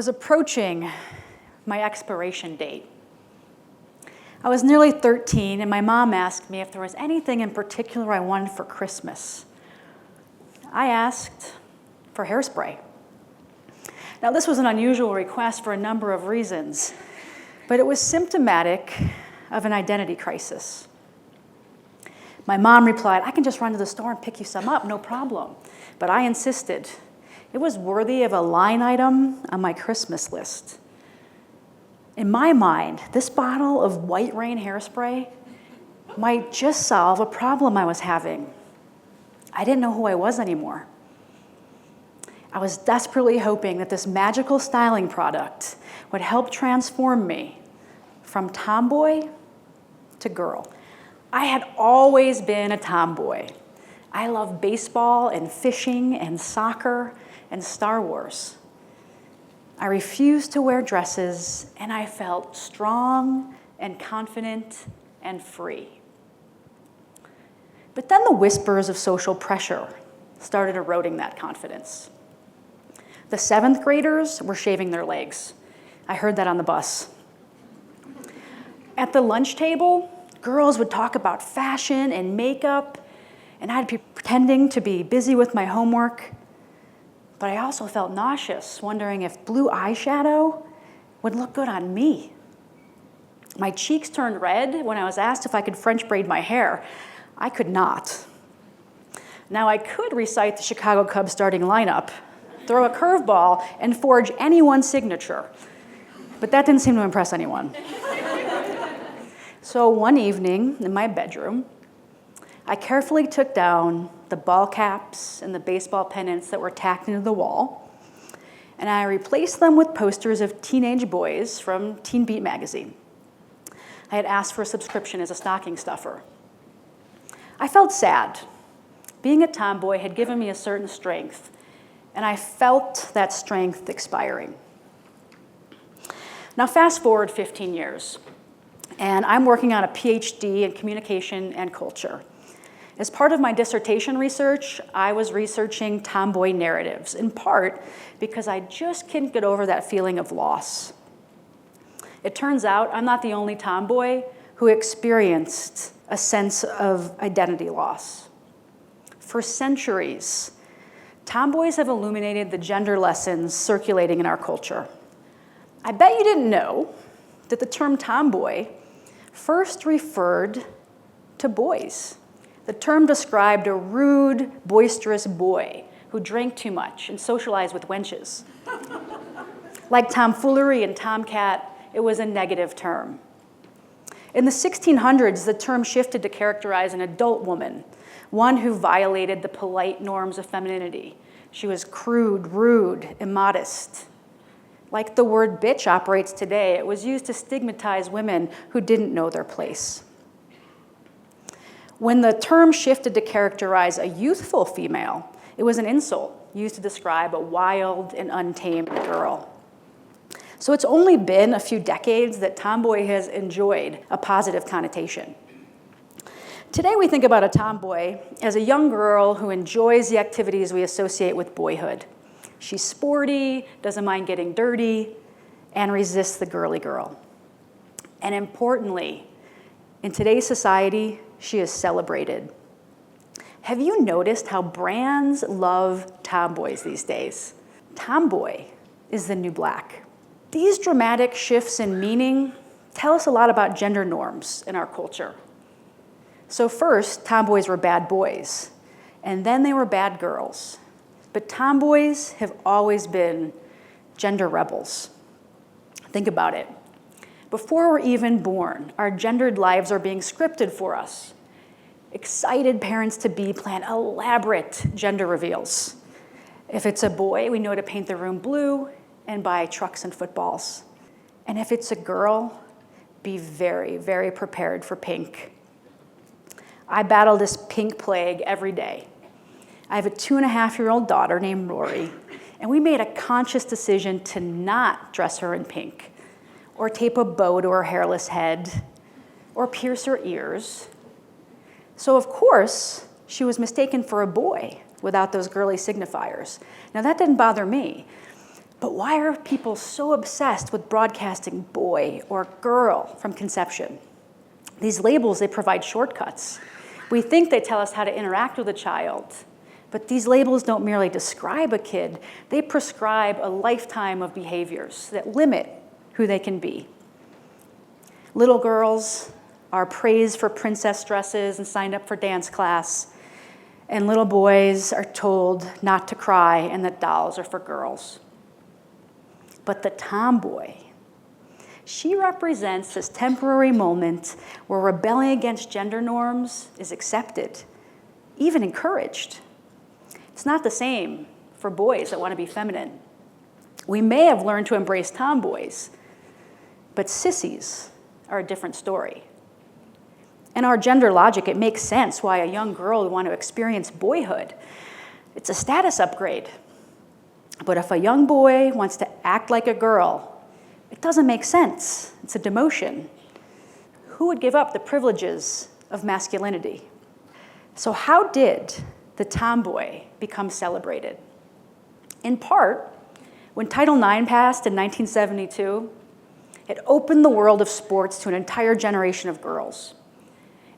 was approaching my expiration date. I was nearly 13, and my mom asked me if there was anything in particular I wanted for Christmas. I asked for hairspray. Now, this was an unusual request for a number of reasons, but it was symptomatic of an identity crisis. My mom replied, "I can just run to the store and pick you some up, no problem." But I insisted. It was worthy of a line item on my Christmas list. In my mind, this bottle of White Rain hairspray might just solve a problem I was having. I didn't know who I was anymore. I was desperately hoping that this magical styling product would help transform me from tomboy to girl. I had always been a tomboy. I loved baseball and fishing and soccer and Star Wars. I refused to wear dresses, and I felt strong and confident and free. But then the whispers of social pressure started eroding that confidence. The 7th graders were shaving their legs. I heard that on the bus. At the lunch table, girls would talk about fashion and makeup, and I'd be pretending to be busy with my homework. But I also felt nauseous, wondering if blue eyeshadow would look good on me. My cheeks turned red when I was asked if I could French braid my hair. I could not. Now, I could recite the Chicago Cubs starting lineup, throw a curveball, and forge anyone's signature. But that didn't seem to impress anyone. So one evening in my bedroom, I carefully took down the ball caps and the baseball pennants that were tacked into the wall, and I replaced them with posters of teenage boys from Teen Beat magazine. I had asked for a subscription as a stocking stuffer. I felt sad. Being a tomboy had given me a certain strength, and I felt that strength expiring. Now fast forward 15 years, and I'm working on a PhD in communication and culture. As part of my dissertation research, I was researching tomboy narratives, in part because I just couldn't get over that feeling of loss. It turns out I'm not the only tomboy who experienced a sense of identity loss. For centuries, tomboys have illuminated the gender lessons circulating in our culture. I bet you didn't know that the term tomboy first referred to boys. The term described a rude, boisterous boy who drank too much and socialized with wenches. Like tomfoolery and tomcat, it was a negative term. In the 1600s, the term shifted to characterize an adult woman, one who violated the polite norms of femininity. She was crude, rude, immodest. Like the word bitch operates today, it was used to stigmatize women who didn't know their place. When the term shifted to characterize a youthful female, it was an insult used to describe a wild and untamed girl. So it's only been a few decades that tomboy has enjoyed a positive connotation. Today we think about a tomboy as a young girl who enjoys the activities we associate with boyhood. She's sporty, doesn't mind getting dirty, and resists the girly girl. And importantly, in today's society, she is celebrated. Have you noticed how brands love tomboys these days? Tomboy is the new black. These dramatic shifts in meaning tell us a lot about gender norms in our culture. So first, tomboys were bad boys, and then they were bad girls. But tomboys have always been gender rebels. Think about it. Before we're even born, our gendered lives are being scripted for us. Excited parents-to-be plan elaborate gender reveals. If it's a boy, we know to paint the room blue and buy trucks and footballs. And if it's a girl, be very, very prepared for pink. I battle this pink plague every day. I have a 2.5-year-old daughter named Rory, and we made a conscious decision to not dress her in pink, or tape a bow to her hairless head, or pierce her ears. So of course, she was mistaken for a boy without those girly signifiers. Now that didn't bother me, But why are people so obsessed with broadcasting boy or girl from conception? These labels, they provide shortcuts. We think they tell us how to interact with a child, but these labels don't merely describe a kid, they prescribe a lifetime of behaviors that limit who they can be. Little girls are praised for princess dresses and signed up for dance class, and little boys are told not to cry and that dolls are for girls. But the tomboy, she represents this temporary moment where rebelling against gender norms is accepted, even encouraged. It's not the same for boys that want to be feminine. We may have learned to embrace tomboys, but sissies are a different story. In our gender logic, it makes sense why a young girl would want to experience boyhood. It's a status upgrade. But if a young boy wants to act like a girl, it doesn't make sense. It's a demotion. Who would give up the privileges of masculinity? So how did the tomboy become celebrated? In part, when Title IX passed in 1972, it opened the world of sports to an entire generation of girls.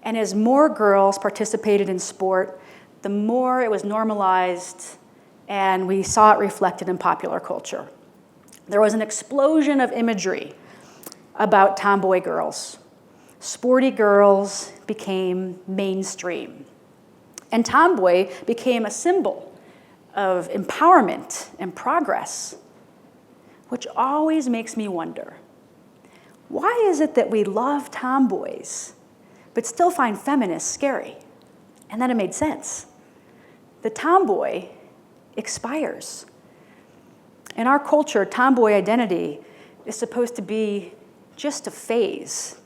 And as more girls participated in sport, the more it was normalized, and we saw it reflected in popular culture. There was an explosion of imagery about tomboy girls. Sporty girls became mainstream. And tomboy became a symbol of empowerment and progress, which always makes me wonder, why is it that we love tomboys, but still find feminists scary? And then it made sense. The tomboy expires. In our culture, tomboy identity is supposed to be just a phase.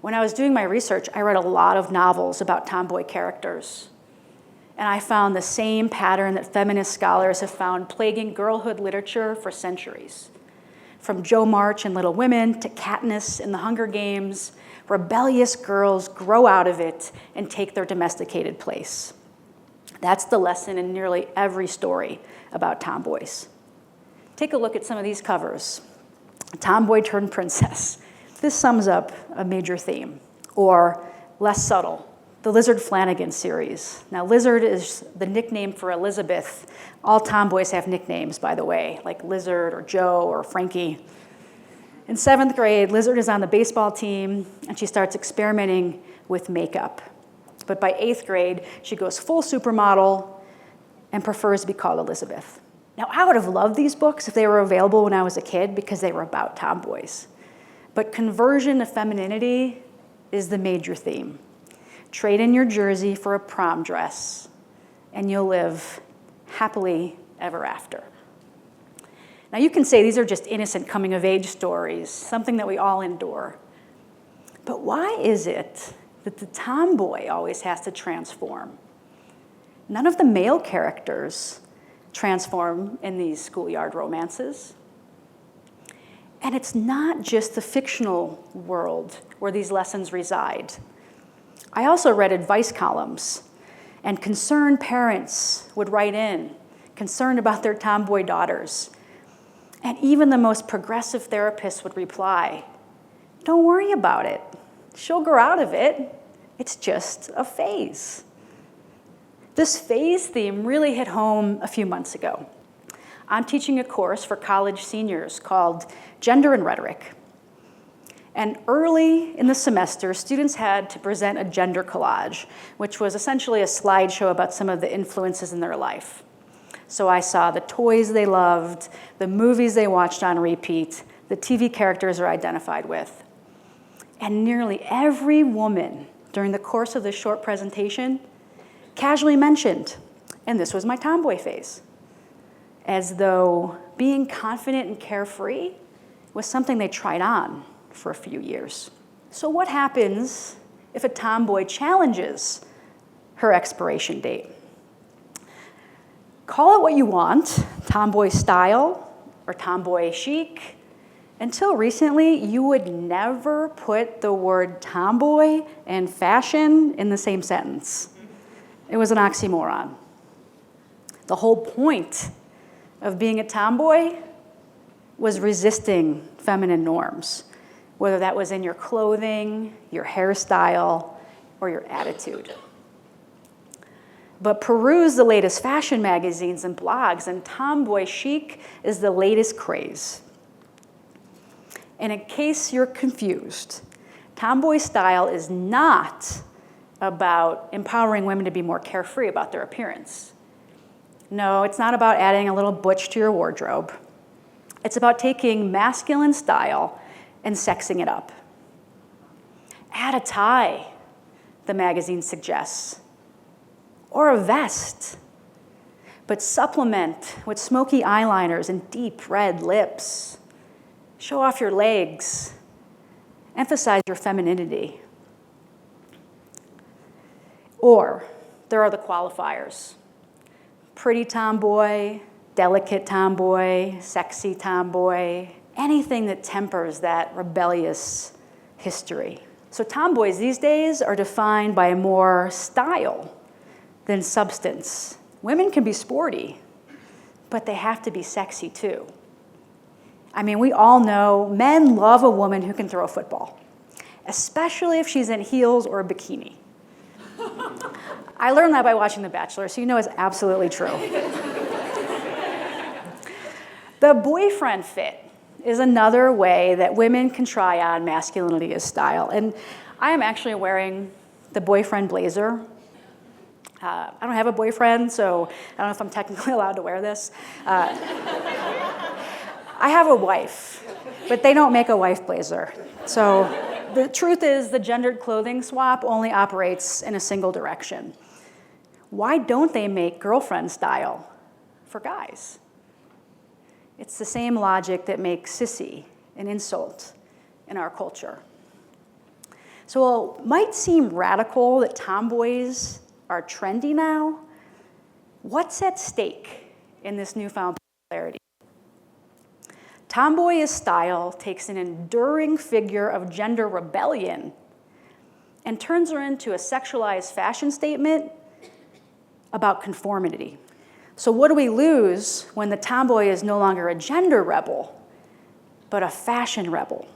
When I was doing my research, I read a lot of novels about tomboy characters. And I found the same pattern that feminist scholars have found plaguing girlhood literature for centuries. From Jo March in Little Women to Katniss in The Hunger Games, rebellious girls grow out of it and take their domesticated place. That's the lesson in nearly every story about tomboys. Take a look at some of these covers. Tomboy turned princess. This sums up a major theme. Or, less subtle, the Lizard Flanagan series. Now, Lizard is the nickname for Elizabeth. All tomboys have nicknames, by the way, like Lizard or Joe or Frankie. In 7th grade, Lizard is on the baseball team, and she starts experimenting with makeup. But by 8th grade, she goes full supermodel and prefers to be called Elizabeth. Now, I would have loved these books if they were available when I was a kid because they were about tomboys. But conversion to femininity is the major theme. Trade in your jersey for a prom dress, and you'll live happily ever after. Now, you can say these are just innocent coming-of-age stories, something that we all endure. But why is it that the tomboy always has to transform? None of the male characters transform in these schoolyard romances. And it's not just the fictional world where these lessons reside. I also read advice columns, and concerned parents would write in, concerned about their tomboy daughters. And even the most progressive therapists would reply, "Don't worry about it. She'll grow out of it. It's just a phase." This phase theme really hit home a few months ago. I'm teaching a course for college seniors called Gender and Rhetoric. And early in the semester, students had to present a gender collage, which was essentially a slideshow about some of the influences in their life. So I saw the toys they loved, the movies they watched on repeat, the TV characters they're identified with. And nearly every woman during the course of this short presentation casually mentioned, and this was my tomboy phase, as though being confident and carefree was something they tried on for a few years. So what happens if a tomboy challenges her expiration date? Call it what you want, tomboy style or tomboy chic. Until recently, you would never put the word tomboy and fashion in the same sentence. It was an oxymoron. The whole point of being a tomboy was resisting feminine norms, whether that was in your clothing, your hairstyle, or your attitude. But peruse the latest fashion magazines and blogs, and tomboy chic is the latest craze. And in case you're confused, tomboy style is not about empowering women to be more carefree about their appearance. No, it's not about adding a little butch to your wardrobe. It's about taking masculine style and sexing it up. Add a tie, the magazine suggests, or a vest, but supplement with smoky eyeliners and deep red lips. Show off your legs. Emphasize your femininity. Or there are the qualifiers. Pretty tomboy, delicate tomboy, sexy tomboy, anything that tempers that rebellious history. So tomboys these days are defined by more style than substance. Women can be sporty, but they have to be sexy too. I mean, we all know men love a woman who can throw a football, especially if she's in heels or a bikini. I learned that by watching The Bachelor, so you know it's absolutely true. The boyfriend fit is another way that women can try on masculinity as style. And I am actually wearing the boyfriend blazer. I don't have a boyfriend, so I don't know if I'm technically allowed to wear this. I have a wife, but they don't make a wife blazer. So the truth is the gendered clothing swap only operates in a single direction. Why don't they make girlfriend style for guys? It's the same logic that makes sissy an insult in our culture. So while it might seem radical that tomboys are trendy now, what's at stake in this newfound popularity? Tomboyish style takes an enduring figure of gender rebellion and turns her into a sexualized fashion statement about conformity. So what do we lose when the tomboy is no longer a gender rebel, but a fashion rebel?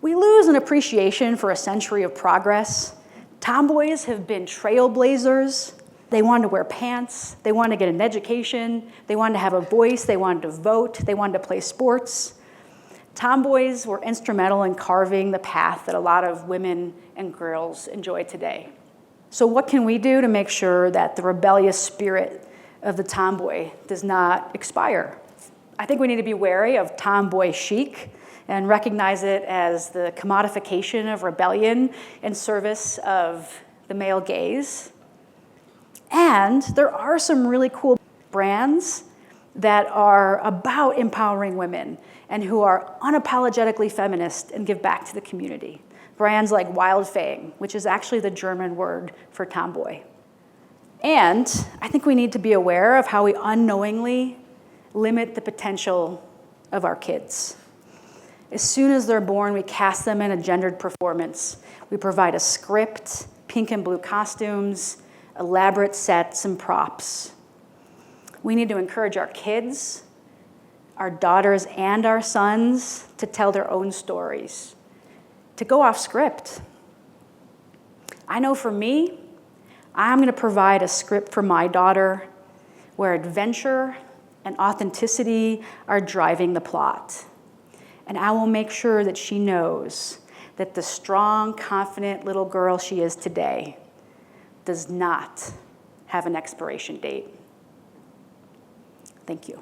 We lose an appreciation for a century of progress. Tomboys have been trailblazers. They wanted to wear pants. They wanted to get an education. They wanted to have a voice. They wanted to vote. They wanted to play sports. Tomboys were instrumental in carving the path that a lot of women and girls enjoy today. So what can we do to make sure that the rebellious spirit of the tomboy does not expire? I think we need to be wary of tomboy chic and recognize it as the commodification of rebellion in service of the male gaze. And there are some really cool brands that are about empowering women and who are unapologetically feminist and give back to the community. Brands like Wildfang, which is actually the German word for tomboy. And I think we need to be aware of how we unknowingly limit the potential of our kids. As soon as they're born, we cast them in a gendered performance. We provide a script, pink and blue costumes, elaborate sets and props. We need to encourage our kids, our daughters and our sons to tell their own stories, to go off script. I know for me, I'm going to provide a script for my daughter where adventure and authenticity are driving the plot. And I will make sure that she knows that the strong, confident little girl she is today does not have an expiration date. Thank you.